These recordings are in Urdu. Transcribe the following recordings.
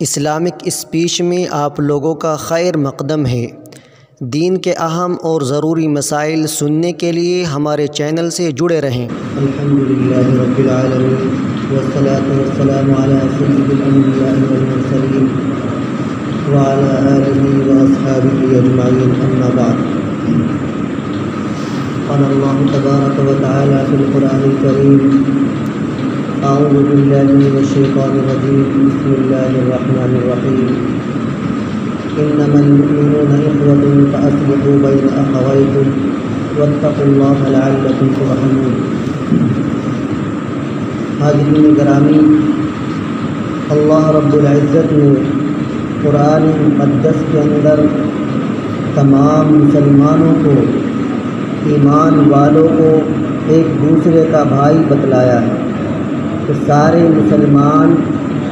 اسلامک اسپیچ میں آپ لوگوں کا خیر مقدم ہے۔ دین کے اہم اور ضروری مسائل سننے کے لیے ہمارے چینل سے جڑے رہیں۔ الحمدللہ رب العالمین والصلاة والسلام علی سید الانبیاء والمرسلین وعلی آلہ واصحابہ اجمعین، اما بعد۔ قال اللہ تبارک و تعالی فی القرآن الکریم: اعوذ باللہ من الشیطان الرجیم، بسم اللہ الرحمن الرحیم۔ انما المؤمنون اخوة فاصلحوا بین اخویکم واتقوا اللہ لعلکم ترحمون۔ حاضرین گرامی، اللہ رب العزت نے قرآن مقدس کے اندر تمام مسلمانوں کو، ایمان والوں کو ایک دوسرے کا بھائی بتلایا ہے کہ سارے مسلمان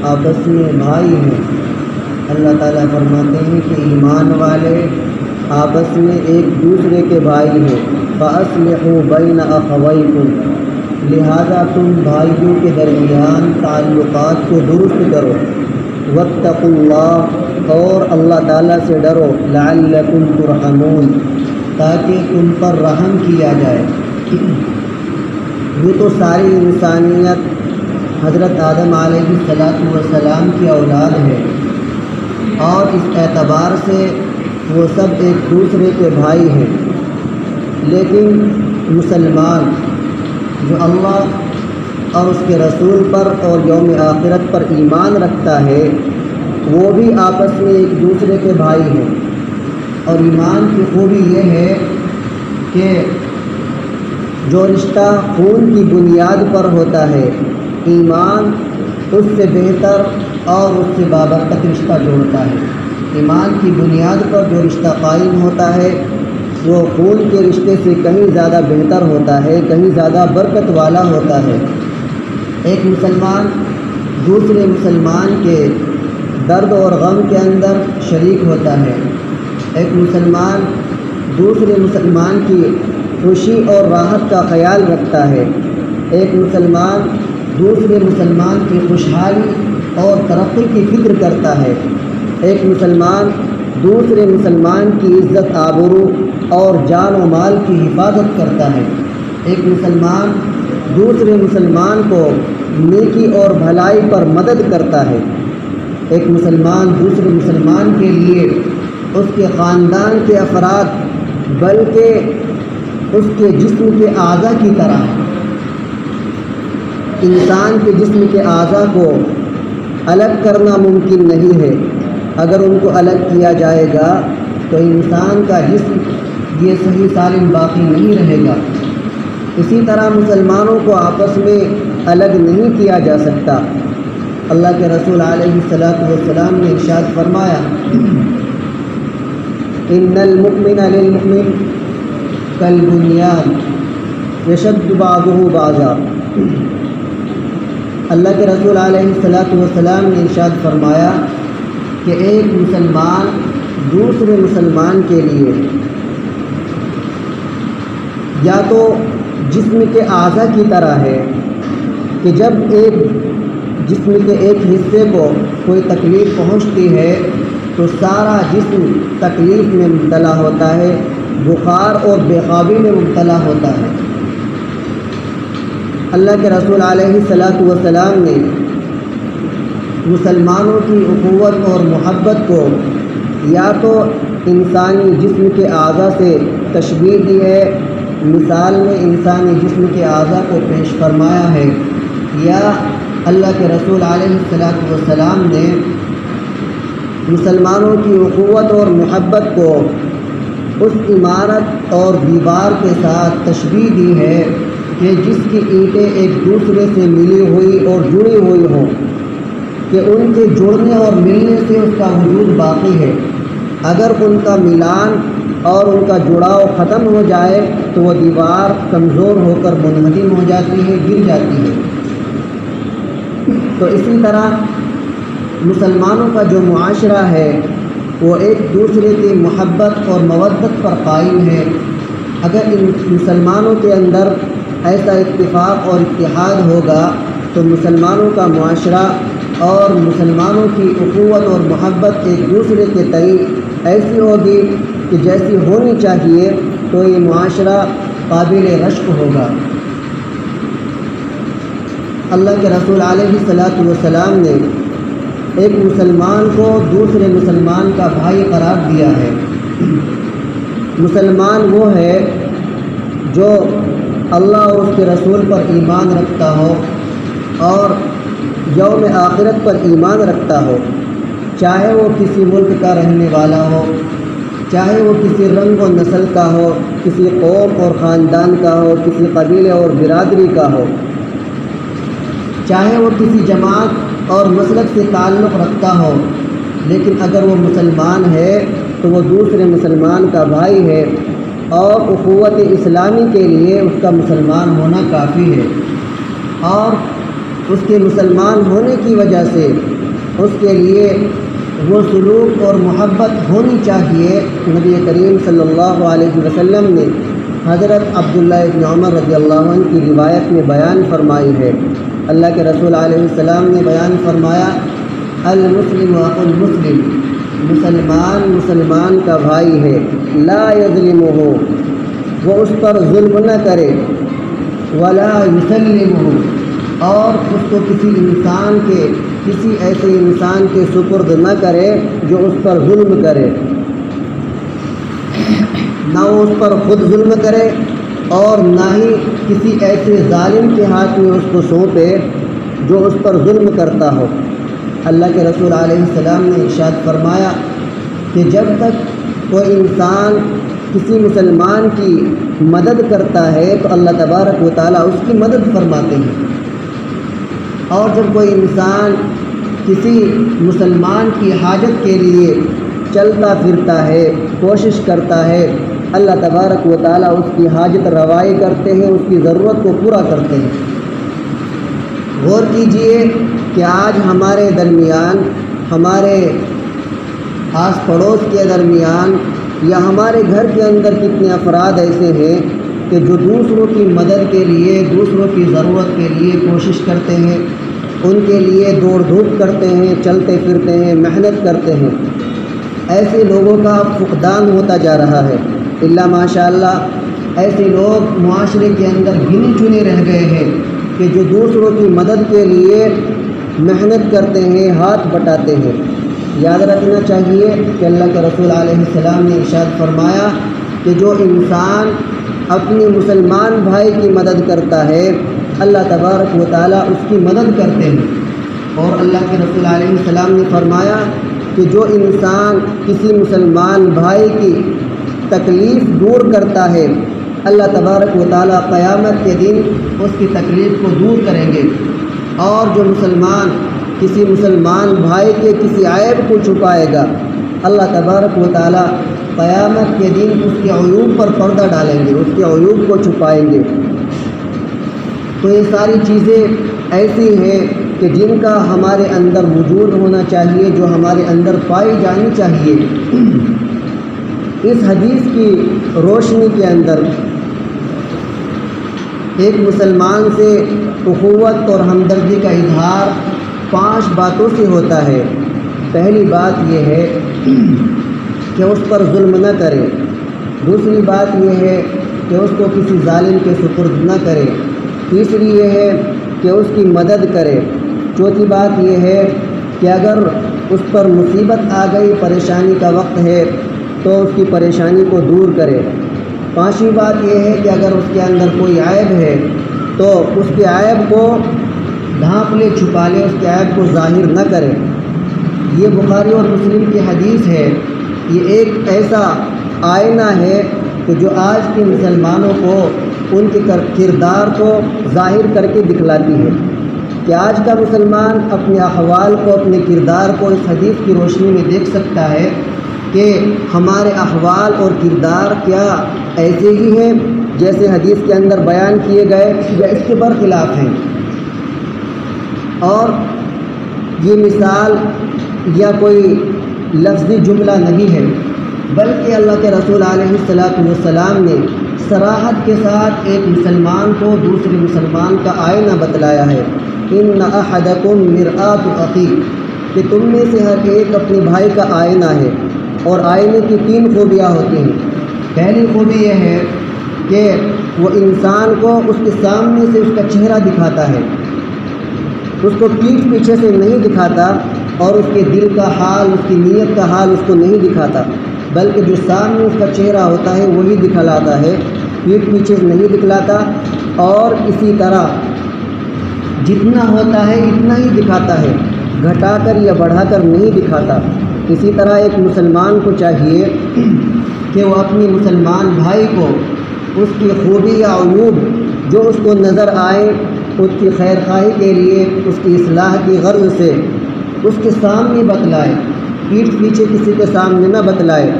آپس میں بھائی ہیں۔ اللہ تعالیٰ فرماتے ہیں کہ ایمان والے آپس میں ایک دوسرے کے بھائی ہیں۔ فَأَصْلِحُوا بَيْنَ أَخَوَيْكُمْ، لہذا تم بھائیوں کے درمیان تعلقات کو درست کرو۔ وَاتَّقُوا اللَّهَ، اور اللہ تعالیٰ سے ڈرو۔ لَعَلَّكُمْ تُرْحَمُونَ، تاکہ تم پر رحم کیا جائے۔ یہ تو ساری انسانیت حضرت آدم علیہ السلام کی اولاد ہے، اور اس اعتبار سے وہ سب ایک دوسرے کے بھائی ہیں۔ لیکن مسلمان جو اللہ اور اس کے رسول پر اور یوم آخرت پر ایمان رکھتا ہے، وہ بھی آپس میں ایک دوسرے کے بھائی ہیں۔ اور ایمان کی خوبی یہ ہے کہ جو رشتہ خون کی بنیاد پر ہوتا ہے، ایمان اس سے بہتر اور اس سے بابرکت رشتہ جوڑتا ہے۔ ایمان کی بنیاد پر جو رشتہ قائم ہوتا ہے وہ خون کے رشتے سے کہیں زیادہ بہتر ہوتا ہے، کہیں زیادہ برکت والا ہوتا ہے۔ ایک مسلمان دوسرے مسلمان کے درد اور غم کے اندر شریک ہوتا ہے۔ ایک مسلمان دوسرے مسلمان کی خوشی اور راحت کا خیال رکھتا ہے۔ ایک مسلمان دوسرے مسلمان کی خوشحالی اور ترقی کی فکر کرتا ہے۔ ایک مسلمان دوسرے مسلمان کی عزت آبرو اور جان و مال کی حفاظت کرتا ہے۔ ایک مسلمان دوسرے مسلمان کو نیکی اور بھلائی پر مدد کرتا ہے۔ ایک مسلمان دوسرے مسلمان کے لیے اس کے خاندان کے افراد بلکہ اس کے جسم کے اعضاء کی طرح ہے۔ انسان کے جسم کے اعضاء کو الگ کرنا ممکن نہیں ہے۔ اگر ان کو الگ کیا جائے گا تو انسان کا جسم یہ صحیح سالم باقی نہیں رہے گا۔ اسی طرح مسلمانوں کو آپس میں الگ نہیں کیا جا سکتا۔ اللہ کے رسول علیہ السلام نے ارشاد فرمایا: ان المؤمن للمؤمن کالبنیان یشد بعضہ بعضا۔ اللہ کے رسول علیہ السلام نے ارشاد فرمایا کہ ایک مسلمان دوسرے مسلمان کے لیے یا تو جسم کے اعضاء کی طرح ہے کہ جب ایک جسم کے ایک حصے کو کوئی تکلیف پہنچتی ہے تو سارا جسم تکلیف میں مبتلا ہوتا ہے، بخار اور بے خوابی میں مبتلا ہوتا ہے۔ اللہ کے رسول علیہ السلام نے مسلمانوں کی اخوت اور محبت کو یا تو انسانی جسم کے اعضاء سے تشبیہ دی ہے، مثال میں انسانی جسم کے اعضاء کو پیش فرمایا ہے، یا اللہ کے رسول علیہ السلام نے مسلمانوں کی اخوت اور محبت کو اس عمارت اور دیوار کے ساتھ تشبیہ دی ہے کہ جس کی اینٹیں ایک دوسرے سے ملی ہوئی اور جڑی ہوئی ہوں، کہ ان کے جڑنے اور ملنے سے اس کا وجود باقی ہے۔ اگر ان کا ملان اور ان کا جڑاؤ ختم ہو جائے تو وہ دیوار کمزور ہو کر منہدم ہو جاتی ہے، گر جاتی ہے۔ تو اسی طرح مسلمانوں کا جو معاشرہ ہے وہ ایک دوسرے کی محبت اور مودت پر قائم ہے۔ اگر ان مسلمانوں کے اندر ایسا اتفاق اور اتحاد ہوگا تو مسلمانوں کا معاشرہ اور مسلمانوں کی اخوت اور محبت ایک دوسرے کے تئیں ایسی ہوگی کہ جیسی ہونی چاہیے، تو یہ معاشرہ قابل رشک ہوگا۔ اللہ کے رسول علیہ الصلاۃ والسلام نے ایک مسلمان کو دوسرے مسلمان کا بھائی قرار دیا ہے۔ مسلمان وہ ہے جو اللہ اور اس کے رسول پر ایمان رکھتا ہو اور یوم آخرت پر ایمان رکھتا ہو، چاہے وہ کسی ملک کا رہنے والا ہو، چاہے وہ کسی رنگ و نسل کا ہو، کسی قوم اور خاندان کا ہو، کسی قبیلے اور برادری کا ہو، چاہے وہ کسی جماعت اور مسلک سے تعلق رکھتا ہو، لیکن اگر وہ مسلمان ہے تو وہ دوسرے مسلمان کا بھائی ہے، اور اخوت اسلامی کے لیے اس کا مسلمان ہونا کافی ہے، اور اس کے مسلمان ہونے کی وجہ سے اس کے لیے وہ سلوک اور محبت ہونی چاہیے۔ نبی کریم صلی اللہ علیہ وسلم نے حضرت عبداللہ ابن عمر رضی اللہ عنہ کی روایت میں بیان فرمائی ہے۔ اللہ کے رسول علیہ السلام نے بیان فرمایا، المسلم اخو المسلم، مسلمان مسلمان کا بھائی ہے، لا یظلمہ، وہ اس پر ظلم نہ کرے، ولا یسلمہ، اور اس کو کسی ایسے انسان کے سپرد نہ کرے جو اس پر ظلم کرے، نہ وہ اس پر خود ظلم کرے اور نہ ہی کسی ایسے ظالم کے ہاتھ میں اس کو سونپے جو اس پر ظلم کرتا ہو۔ اللہ کے رسول علیہ السلام نے ارشاد فرمایا کہ جب تک کوئی انسان کسی مسلمان کی مدد کرتا ہے تو اللہ تبارک و تعالیٰ اس کی مدد فرماتے ہیں، اور جب کوئی انسان کسی مسلمان کی حاجت کے لیے چلتا پھرتا ہے، کوشش کرتا ہے، اللہ تبارک و تعالیٰ اس کی حاجت روائی کرتے ہیں، اس کی ضرورت کو پورا کرتے ہیں۔ غور کیجئے کہ آج ہمارے درمیان، ہمارے آس پڑوس کے درمیان یا ہمارے گھر کے اندر کتنے افراد ایسے ہیں کہ جو دوسروں کی مدد کے لیے، دوسروں کی ضرورت کے لیے کوشش کرتے ہیں، ان کے لیے دوڑ دھوپ کرتے ہیں، چلتے پھرتے ہیں، محنت کرتے ہیں۔ ایسے لوگوں کا فقدان ہوتا جا رہا ہے۔ الا ماشاء اللہ ایسے لوگ معاشرے کے اندر گنے چنے رہ گئے ہیں کہ جو دوسروں کی مدد کے لیے محنت کرتے ہیں، ہاتھ بٹاتے ہیں۔ یاد رکھنا چاہیے کہ اللہ کے رسول علیہ السلام نے ارشاد فرمایا کہ جو انسان اپنے مسلمان بھائی کی مدد کرتا ہے، اللہ تبارک و تعالیٰ اس کی مدد کرتے ہیں۔ اور اللہ کے رسول علیہ السلام نے فرمایا کہ جو انسان کسی مسلمان بھائی کی تکلیف دور کرتا ہے، اللہ تبارک و تعالیٰ قیامت کے دن اس کی تکلیف کو دور کریں گے۔ اور جو مسلمان کسی مسلمان بھائی کے کسی عیب کو چھپائے گا، اللہ تبارک و تعالیٰ قیامت کے دن اس کے عیوب پر پردہ ڈالیں گے، اس کے عیوب کو چھپائیں گے۔ تو یہ ساری چیزیں ایسی ہیں کہ جن کا ہمارے اندر وجود ہونا چاہیے، جو ہمارے اندر پائی جانی چاہیے۔ اس حدیث کی روشنی کے اندر ایک مسلمان سے اخوت اور ہمدردی کا اظہار 5 باتوں سے ہوتا ہے۔ پہلی بات یہ ہے کہ اس پر ظلم نہ کرے، دوسری بات یہ ہے کہ اس کو کسی ظالم کے سپرد نہ کرے، تیسری یہ ہے کہ اس کی مدد کرے، چوتھی بات یہ ہے کہ اگر اس پر مصیبت آ گئی، پریشانی کا وقت ہے تو اس کی پریشانی کو دور کرے، پانچویں بات یہ ہے کہ اگر اس کے اندر کوئی عیب ہے تو اس کے عیب کو ڈھانپ لے، چھپا لے، اس کے عیب کو ظاہر نہ کرے۔ یہ بخاری اور مسلم کی حدیث ہے۔ یہ ایک ایسا آئینہ ہے کہ جو آج کے مسلمانوں کو ان کے کردار کو ظاہر کر کے دکھلاتی ہے کہ آج کا مسلمان اپنے احوال کو، اپنے کردار کو اس حدیث کی روشنی میں دیکھ سکتا ہے کہ ہمارے احوال اور کردار کیا ایسے ہی ہیں جیسے حدیث کے اندر بیان کیے گئے یا اس کے برخلاف ہیں۔ اور یہ مثال یا کوئی لفظی جملہ نہیں ہے، بلکہ اللہ کے رسول علیہ السلام نے صراحت کے ساتھ ایک مسلمان کو دوسرے مسلمان کا آئینہ بتلایا ہے ان احدکم مرآۃ اخی، کہ تم میں سے ہر ایک اپنے بھائی کا آئینہ ہے، اور آئینے کی 3 خوبیاں ہوتی ہیں۔ پہلی خوبی یہ ہے کہ وہ انسان کو اس کے سامنے سے اس کا چہرہ دکھاتا ہے، اس کو پیٹھ پیچھے سے نہیں دکھاتا، اور اس کے دل کا حال، اس کی نیت کا حال اس کو نہیں دکھاتا، بلکہ جو سامنے اس کا چہرہ ہوتا ہے وہی دکھلاتا ہے، پیٹھ پیچھے سے نہیں دکھلاتا۔ اور اسی طرح جتنا ہوتا ہے اتنا ہی دکھاتا ہے، گھٹا کر یا بڑھا کر نہیں دکھاتا۔ اسی طرح ایک مسلمان کو چاہیے کہ وہ اپنی مسلمان بھائی کو اس کی خوبی یا عیوب جو اس کو نظر آئے، اس کی خیر خواہی کے لیے، اس کی اصلاح کی غرض سے اس کے سامنے بتلائے، پیٹھ پیچھے کسی کے سامنے نہ بتلائے،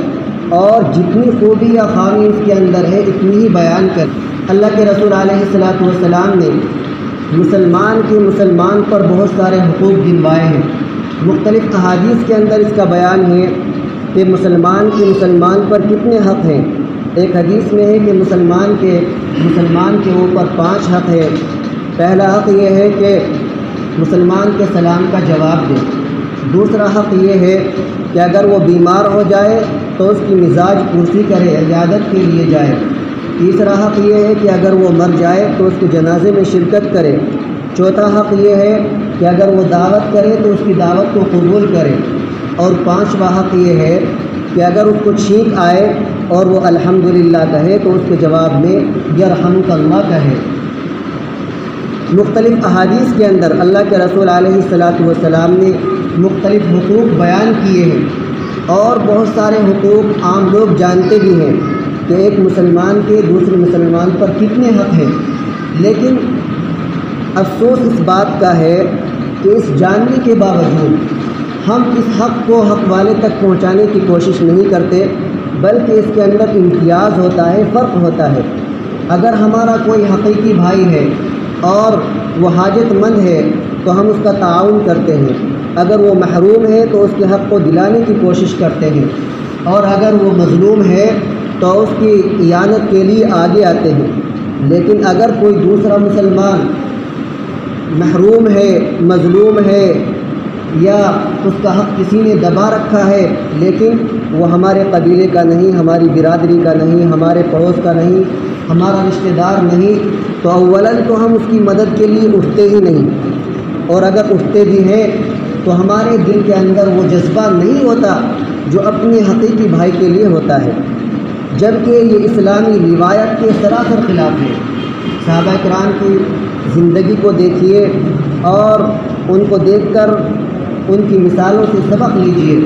اور جتنی خوبی یا خامی اس کے اندر ہے اتنی ہی بیان کر۔ اللہ کے رسول علیہ الصلاۃ والسلام نے مسلمان پر بہت سارے حقوق گنوائے ہیں۔ مختلف احادیث کے اندر اس کا بیان ہے کہ مسلمان پر کتنے حق ہیں۔ ایک حدیث میں ہے کہ مسلمان کے اوپر 5 حق ہے۔ پہلا حق یہ ہے کہ مسلمان کے سلام کا جواب دے۔ دوسرا حق یہ ہے کہ اگر وہ بیمار ہو جائے تو اس کی مزاج پرسی کرے، عیادت کے لیے جائے۔ تیسرا حق یہ ہے کہ اگر وہ مر جائے تو اس کے جنازے میں شرکت کرے۔ چوتھا حق یہ ہے کہ اگر وہ دعوت کرے تو اس کی دعوت کو قبول کرے۔ اور 5واں حق یہ ہے کہ اگر اس کو چھینک آئے اور وہ الحمدللہ کہے تو اس کے جواب میں یرحمک اللہ کہے۔ مختلف احادیث کے اندر اللہ کے رسول علیہ الصلاۃ والسلام نے مختلف حقوق بیان کیے ہیں، اور بہت سارے حقوق عام لوگ جانتے بھی ہیں کہ ایک مسلمان کے دوسرے مسلمان پر کتنے حق ہیں، لیکن افسوس اس بات کا ہے کہ اس جاننے کے باوجود ہم اس حق کو حق والے تک پہنچانے کی کوشش نہیں کرتے، بلکہ اس کے اندر امتیاز ہوتا ہے، فرق ہوتا ہے۔ اگر ہمارا کوئی حقیقی بھائی ہے اور وہ حاجت مند ہے تو ہم اس کا تعاون کرتے ہیں، اگر وہ محروم ہے تو اس کے حق کو دلانے کی کوشش کرتے ہیں، اور اگر وہ مظلوم ہے تو اس کی اعانت کے لیے آگے آتے ہیں۔ لیکن اگر کوئی دوسرا مسلمان محروم ہے، مظلوم ہے، یا اس کا حق کسی نے دبا رکھا ہے، لیکن وہ ہمارے قبیلے کا نہیں، ہماری برادری کا نہیں، ہمارے پڑوس کا نہیں، ہمارا رشتہ دار نہیں، تو اولاً تو ہم اس کی مدد کے لیے اٹھتے ہی نہیں، اور اگر اٹھتے بھی ہیں تو ہمارے دل کے اندر وہ جذبہ نہیں ہوتا جو اپنے حقیقی بھائی کے لیے ہوتا ہے، جبکہ یہ اسلامی روایت کے سراسر خلاف ہے۔ صحابہ کرام کی زندگی کو دیکھیے اور ان کو دیکھ کر ان کی مثالوں سے سبق لیجیے۔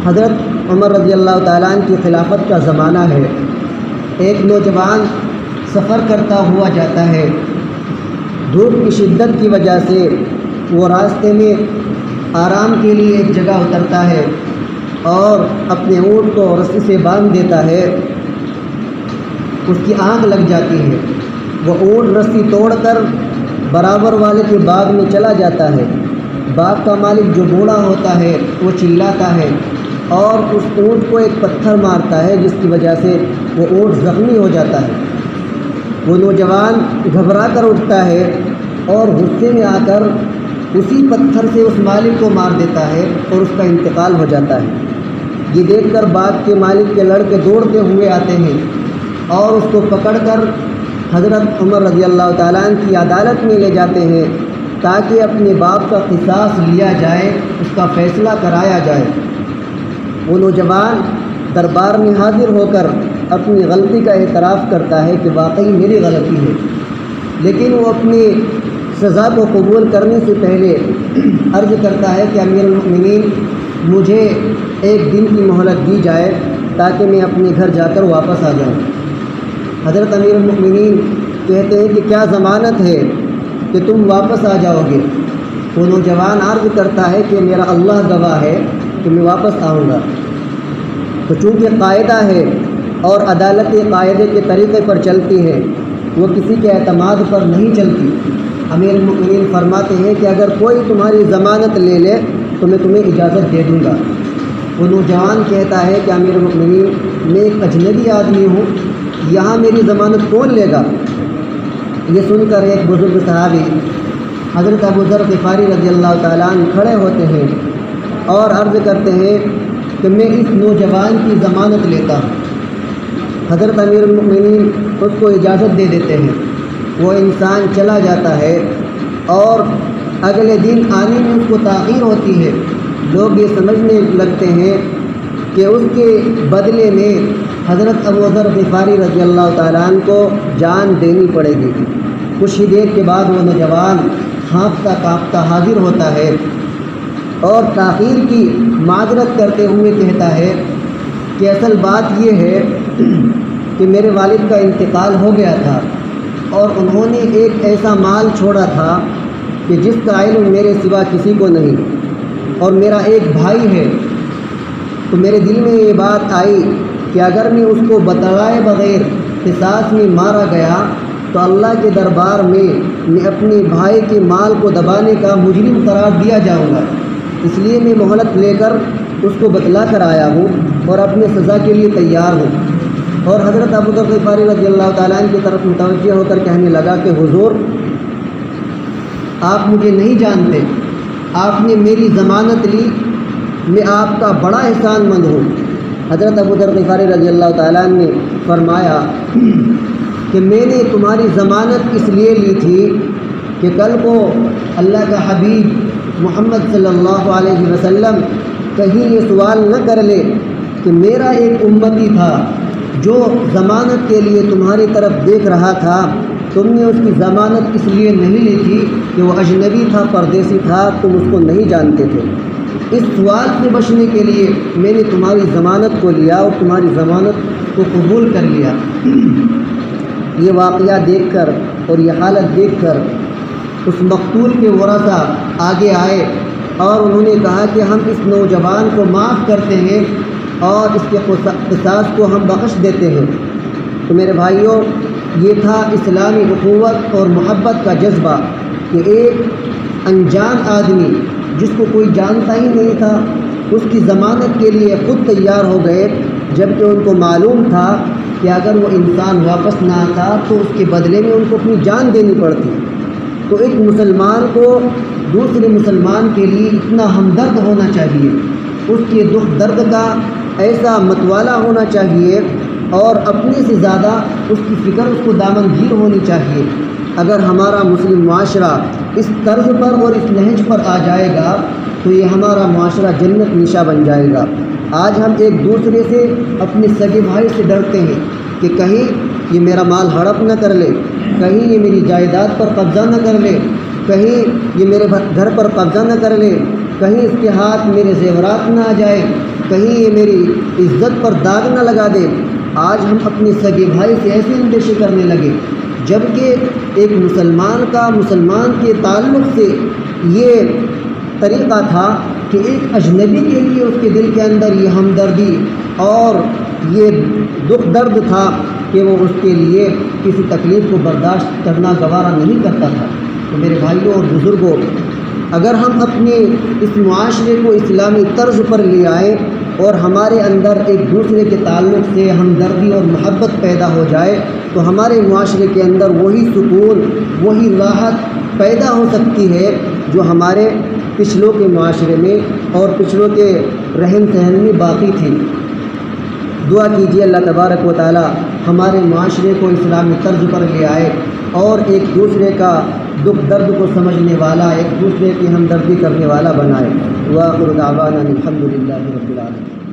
حضرت عمر رضی اللہ تعالیٰ عنہ کی خلافت کا زمانہ ہے۔ ایک نوجوان سفر کرتا ہوا جاتا ہے، دھوپ کی شدت کی وجہ سے وہ راستے میں آرام کے لیے ایک جگہ اترتا ہے اور اپنے اونٹ کو رسی سے باندھ دیتا ہے۔ اس کی آنکھ لگ جاتی ہے، وہ اونٹ رسی توڑ کر برابر والے کے باغ میں چلا جاتا ہے۔ باغ کا مالک جو بوڑھا ہوتا ہے وہ چلاتا ہے اور اس اونٹ کو ایک پتھر مارتا ہے، جس کی وجہ سے وہ اونٹ زخمی ہو جاتا ہے۔ وہ نوجوان گھبرا کر اٹھتا ہے اور غصے میں آ کر اسی پتھر سے اس مالک کو مار دیتا ہے اور اس کا انتقال ہو جاتا ہے۔ یہ دیکھ کر باغ کے مالک کے لڑکے دوڑتے ہوئے آتے ہیں اور اس کو پکڑ کر حضرت عمر رضی اللہ تعالیٰ عنہ کی عدالت میں لے جاتے ہیں تاکہ اپنے باپ کا قصاص لیا جائے، اس کا فیصلہ کرایا جائے۔ وہ نوجوان دربار میں حاضر ہو کر اپنی غلطی کا اعتراف کرتا ہے کہ واقعی میری غلطی ہے، لیکن وہ اپنی سزا کو قبول کرنے سے پہلے عرض کرتا ہے کہ امیر المؤمنین مجھے ایک دن کی مہلت دی جائے تاکہ میں اپنے گھر جا کر واپس آ جاؤں۔ حضرت امیر المؤمنین کہتے ہیں کہ کیا ضمانت ہے کہ تم واپس آ جاؤ گے؟ وہ نوجوان عرض کرتا ہے کہ میرا اللہ گواہ ہے کہ میں واپس آؤں گا۔ تو چونکہ قاعدہ ہے اور عدالت قاعدے کے طریقے پر چلتی ہے، وہ کسی کے اعتماد پر نہیں چلتی۔ امیر المؤمنین فرماتے ہیں کہ اگر کوئی تمہاری ضمانت لے لے تو میں تمہیں اجازت دے دوں گا۔ وہ نوجوان کہتا ہے کہ امیر المؤمنین میں ایک اجنبی آدمی ہوں، یہاں میری ضمانت کون لے گا؟ یہ سن کر ایک بزرگ صحابی حضرت ابو ذر غفاری رضی اللہ تعالیٰ عنہ کھڑے ہوتے ہیں اور عرض کرتے ہیں کہ میں اس نوجوان کی ضمانت لیتا ہوں۔ حضرت امیر المؤمنین اس کو اجازت دے دیتے ہیں، وہ انسان چلا جاتا ہے اور اگلے دن آنے میں اس کو تاخیر ہوتی ہے۔ لوگ یہ سمجھنے لگتے ہیں کہ اس کے بدلے میں حضرت ابو ذر غفاری رضی اللہ تعالیٰ عنہ کو جان دینی پڑے گی۔ کچھ ہی دیر کے بعد وہ نوجوان ہانپتا کانپتا حاضر ہوتا ہے اور تاخیر کی معذرت کرتے ہوئے کہتا ہے کہ اصل بات یہ ہے کہ میرے والد کا انتقال ہو گیا تھا اور انہوں نے ایک ایسا مال چھوڑا تھا کہ جس کا علم میرے سوا کسی کو نہیں، اور میرا ایک بھائی ہے، تو میرے دل میں یہ بات آئی کہ اگر میں اس کو بتلائے بغیر قصاص میں مارا گیا تو اللہ کے دربار میں اپنے بھائی کے مال کو دبانے کا مجرم قرار دیا جاؤں گا، اس لیے میں مہلت لے کر اس کو بتلا کر آیا ہوں اور اپنے سزا کے لیے تیار ہوں۔ اور حضرت ابو ذر غفاری رضی اللہ تعالیٰ عنہ کی طرف متوجہ ہو کر کہنے لگا کہ حضور، آپ مجھے نہیں جانتے، آپ نے میری ضمانت لی، میں آپ کا بڑا احسان مند ہوں۔ حضرت ابو ذر غفاری رضی اللہ تعالیٰ عنہ نے فرمایا کہ میں نے تمہاری ضمانت اس لیے لی تھی کہ کل کو اللہ کا حبیب محمد صلی اللہ علیہ وسلم کہیں یہ سوال نہ کر لے کہ میرا ایک امتی تھا جو ضمانت کے لیے تمہاری طرف دیکھ رہا تھا، تم نے اس کی ضمانت اس لیے نہیں لی تھی کہ وہ اجنبی تھا، پردیسی تھا، تم اس کو نہیں جانتے تھے۔ اس سوال سے بچنے کے لیے میں نے تمہاری ضمانت کو لیا اور تمہاری ضمانت کو قبول کر لیا۔ یہ واقعہ دیکھ کر اور یہ حالت دیکھ کر اس مقتول کے ورثاء آگے آئے اور انہوں نے کہا کہ ہم اس نوجوان کو معاف کرتے ہیں اور اس کے قصاص کو ہم بخش دیتے ہیں۔ تو میرے بھائیوں، یہ تھا اسلامی اخوت اور محبت کا جذبہ کہ ایک انجان آدمی جس کو کوئی جانتا ہی نہیں تھا، اس کی ضمانت کے لیے خود تیار ہو گئے، جبکہ ان کو معلوم تھا کہ اگر وہ انسان واپس نہ آتا تو اس کے بدلے میں ان کو اپنی جان دینی پڑتی۔ تو ایک مسلمان کو دوسرے مسلمان کے لیے اتنا ہمدرد ہونا چاہیے، اس کے دکھ درد کا ایسا متوالا ہونا چاہیے اور اپنے سے زیادہ اس کی فکر اس کو دامنگیر ہونی چاہیے۔ اگر ہمارا مسلم معاشرہ اس طرز پر اور اس نہج پر آ جائے گا تو یہ ہمارا معاشرہ جنت نشا بن جائے گا۔ آج ہم ایک دوسرے سے اپنے سگے بھائی سے ڈرتے ہیں کہ کہیں یہ میرا مال ہڑپ نہ کر لے، کہیں یہ میری جائیداد پر قبضہ نہ کر لے، کہیں یہ میرے گھر پر قبضہ نہ کر لے، کہیں اس کے ہاتھ میرے زیورات نہ آ جائے، کہیں یہ میری عزت پر داغ نہ لگا دے۔ آج ہم اپنے سگے بھائی سے ایسے اندیشے کرنے لگے، جبکہ ایک مسلمان کا مسلمان کے تعلق سے یہ طریقہ تھا کہ ایک اجنبی کے لیے اس کے دل کے اندر یہ ہمدردی اور یہ دکھ درد تھا کہ وہ اس کے لیے کسی تکلیف کو برداشت کرنا گوارا نہیں کرتا تھا۔ تو میرے بھائیوں اور بزرگوں، اگر ہم اپنے اس معاشرے کو اسلامی طرز پر لے آئیں اور ہمارے اندر ایک دوسرے کے تعلق سے ہمدردی اور محبت پیدا ہو جائے تو ہمارے معاشرے کے اندر وہی سکون، وہی راحت پیدا ہو سکتی ہے جو ہمارے پچھلوں کے معاشرے میں اور پچھلوں کے رہن سہن میں باقی تھی۔ دعا کیجیے اللہ تبارک و تعالی ہمارے معاشرے کو اسلامی طرز پر لے آئے اور ایک دوسرے کا دکھ درد کو سمجھنے والا، ایک دوسرے کی ہمدردی کرنے والا بنائے۔ وآخر دعوانا الحمد للہ رب العالمین۔